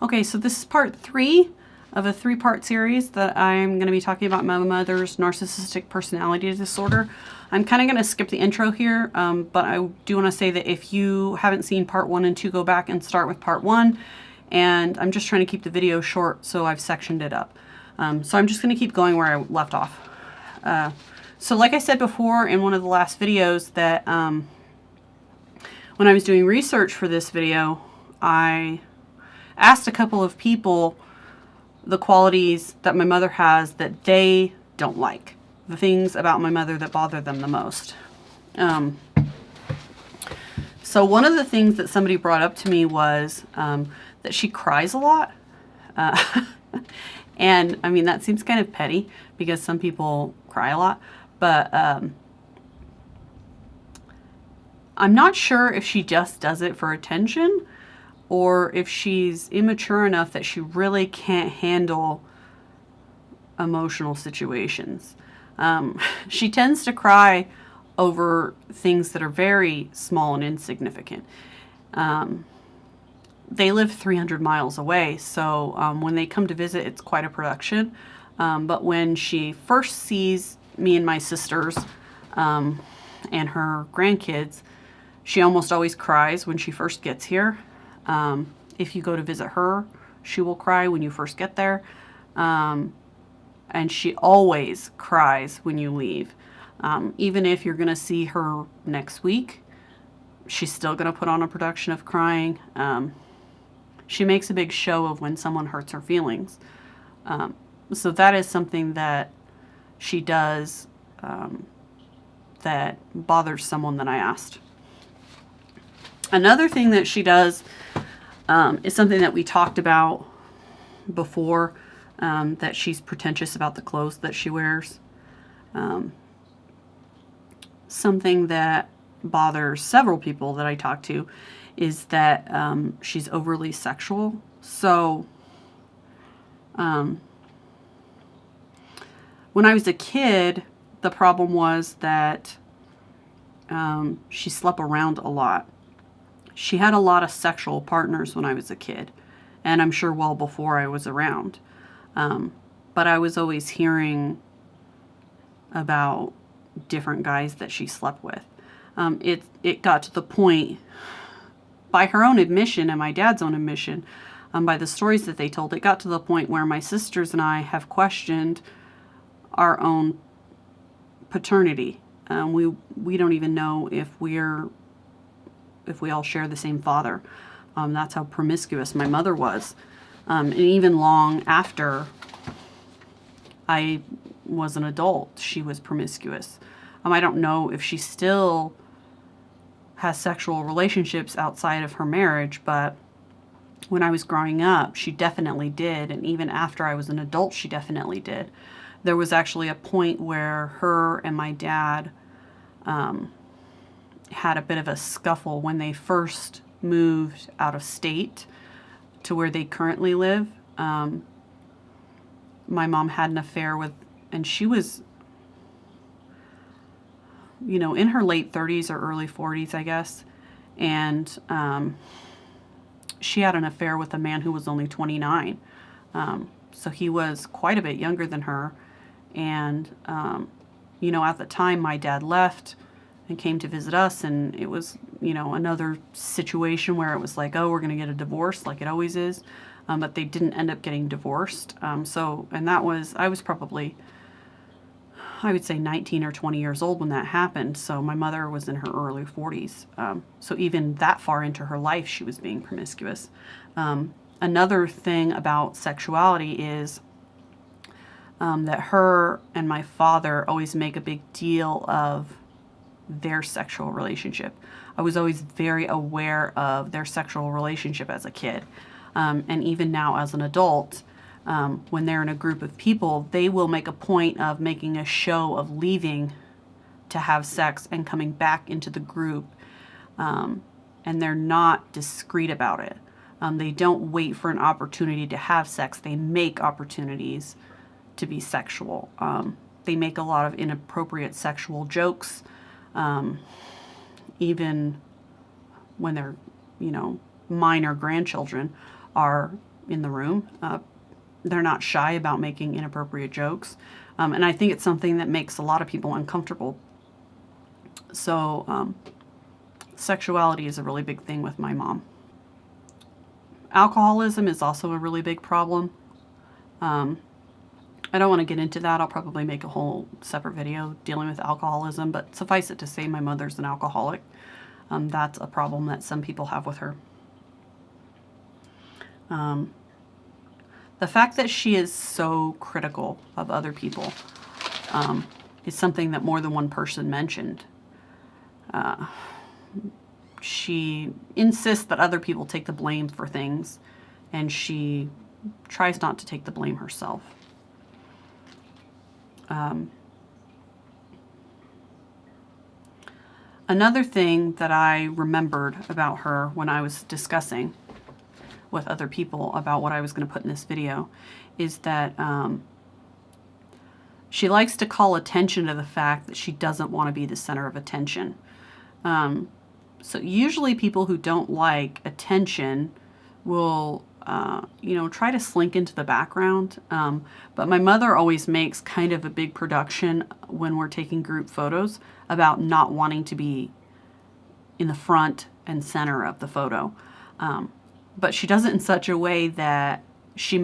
Okay, so this is part 3 of a 3-part series that I'm going to be talking about my mother's narcissistic personality disorder. I'm kind of going to skip the intro here, but I do want to say that if you haven't seen part 1 and 2, go back and start with part 1. And I'm just trying to keep the video short, so I've sectioned it up. So I'm just going to keep going where I left off. So like I said before in one of the last videos that when I was doing research for this video, I asked a couple of people the qualities that my mother has that they don't like, the things about my mother that bother them the most. So one of the things that somebody brought up to me was that she cries a lot. And I mean, that seems kind of petty because some people cry a lot, but I'm not sure if she just does it for attention or if she's immature enough that she really can't handle emotional situations. She tends to cry over things that are very small and insignificant. They live 300 miles away, so when they come to visit, it's quite a production. But when she first sees me and my sisters and her grandkids, she almost always cries when she first gets here. If you go to visit her, she will cry when you first get there. And she always cries when you leave. Even if you're going to see her next week, she's still going to put on a production of crying. She makes a big show of when someone hurts her feelings. So that is something that she does that bothers someone that I asked. Another thing that she does is something that we talked about before, that she's pretentious about the clothes that she wears. Something that bothers several people that I talk to is that she's overly sexual. So when I was a kid, the problem was that she slept around a lot. She had a lot of sexual partners when I was a kid, and I'm sure well before I was around. But I was always hearing about different guys that she slept with. It got to the point, by her own admission and my dad's own admission, by the stories that they told, it got to the point where my sisters and I have questioned our own paternity. We don't even know if we all share the same father. That's how promiscuous my mother was. And even long after I was an adult, she was promiscuous. I don't know if she still has sexual relationships outside of her marriage, but when I was growing up, she definitely did. And even after I was an adult, she definitely did. There was actually a point where her and my dad had a bit of a scuffle when they first moved out of state to where they currently live. My mom had an affair with, and she was, in her late 30s or early 40s, I guess. And she had an affair with a man who was only 29. So he was quite a bit younger than her. And, at the time my dad left and came to visit us, and it was, another situation where it was like, oh, we're going to get a divorce like it always is. But they didn't end up getting divorced. I was probably, I would say 19 or 20 years old when that happened. So my mother was in her early 40s. So even that far into her life, she was being promiscuous. Another thing about sexuality is that her and my father always make a big deal of their sexual relationship. I was always very aware of their sexual relationship as a kid. And even now as an adult, when they're in a group of people, they will make a point of making a show of leaving to have sex and coming back into the group. And they're not discreet about it. They don't wait for an opportunity to have sex. They make opportunities to be sexual. They make a lot of inappropriate sexual jokes. Even when they're, minor grandchildren are in the room. They're not shy about making inappropriate jokes. And I think it's something that makes a lot of people uncomfortable. So sexuality is a really big thing with my mom. Alcoholism is also a really big problem. I don't want to get into that. I'll probably make a whole separate video dealing with alcoholism, but suffice it to say my mother's an alcoholic. That's a problem that some people have with her. The fact that she is so critical of other people is something that more than one person mentioned. She insists that other people take the blame for things, and she tries not to take the blame herself. Another thing that I remembered about her when I was discussing with other people about what I was going to put in this video is that she likes to call attention to the fact that she doesn't want to be the center of attention. So usually people who don't like attention will try to slink into the background. But my mother always makes kind of a big production when we're taking group photos about not wanting to be in the front and center of the photo. But she does it in such a way that she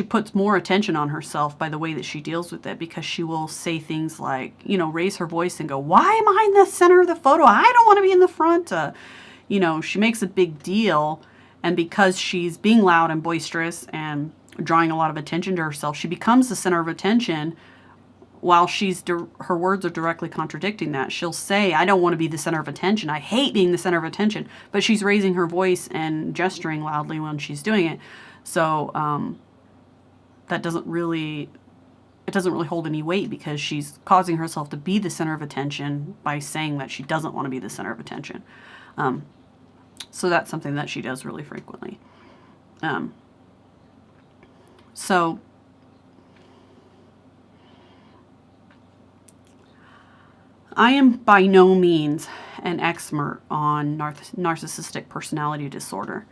puts more attention on herself by the way that she deals with it, because she will say things like, raise her voice and go, "Why am I in the center of the photo? I don't want to be in the front." She makes a big deal. And because she's being loud and boisterous and drawing a lot of attention to herself, she becomes the center of attention while her words are directly contradicting that. She'll say, "I don't want to be the center of attention. I hate being the center of attention." But she's raising her voice and gesturing loudly when she's doing it. So that doesn't really hold any weight, because she's causing herself to be the center of attention by saying that she doesn't want to be the center of attention. So that's something that she does really frequently. So I am by no means an expert on narcissistic personality disorder.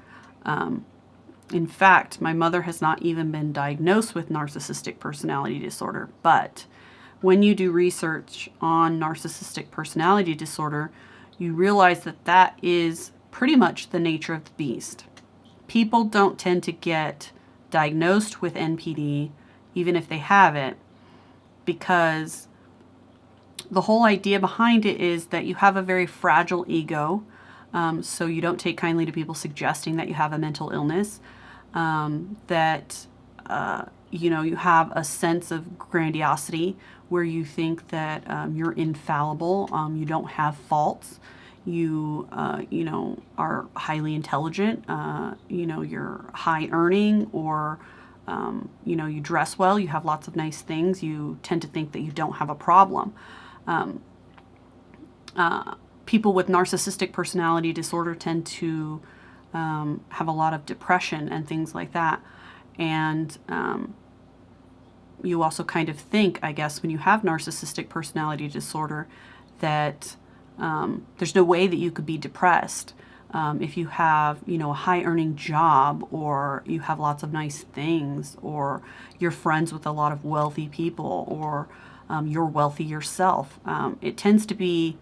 In fact, my mother has not even been diagnosed with narcissistic personality disorder. But when you do research on narcissistic personality disorder, you realize that that is pretty much the nature of the beast. People don't tend to get diagnosed with NPD, even if they have it, because the whole idea behind it is that you have a very fragile ego, so you don't take kindly to people suggesting that you have a mental illness, that you have a sense of grandiosity where you think that you're infallible, you don't have faults. You are highly intelligent, you're high earning, or, you dress well, you have lots of nice things. You tend to think that you don't have a problem. People with narcissistic personality disorder tend to have a lot of depression and things like that. And you also kind of think, I guess, when you have narcissistic personality disorder, that there's no way that you could be depressed if you have, a high-earning job, or you have lots of nice things, or you're friends with a lot of wealthy people, or you're wealthy yourself. It tends to be,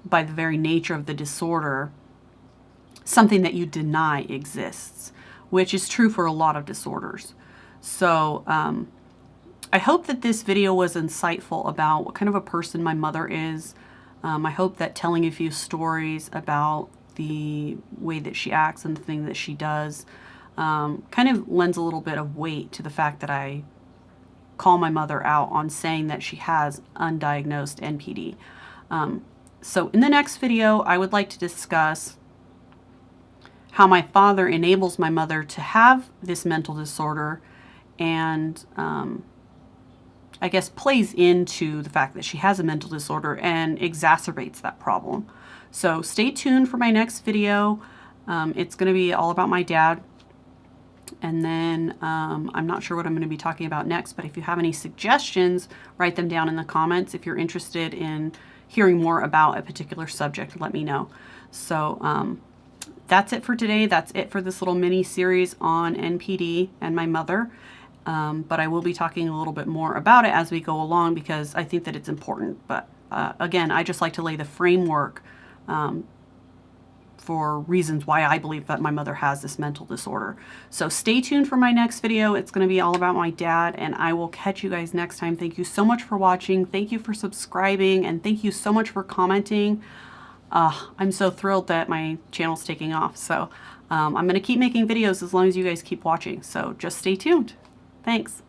by the very nature of the disorder, something that you deny exists, which is true for a lot of disorders. So I hope that this video was insightful about what kind of a person my mother is. I hope that telling a few stories about the way that she acts and the thing that she does kind of lends a little bit of weight to the fact that I call my mother out on saying that she has undiagnosed NPD. So in the next video, I would like to discuss how my father enables my mother to have this mental disorder, and I guess plays into the fact that she has a mental disorder and exacerbates that problem. So stay tuned for my next video. It's going to be all about my dad. And then I'm not sure what I'm going to be talking about next, but if you have any suggestions, write them down in the comments. If you're interested in hearing more about a particular subject, let me know. So That's it for today. That's it for this little mini series on NPD and my mother. But I will be talking a little bit more about it as we go along because I think that it's important. But again, I just like to lay the framework for reasons why I believe that my mother has this mental disorder. So stay tuned for my next video. It's going to be all about my dad, and I will catch you guys next time. Thank you so much for watching. Thank you for subscribing, and thank you so much for commenting. I'm so thrilled that my channel's taking off. So I'm going to keep making videos as long as you guys keep watching. So just stay tuned. Thanks.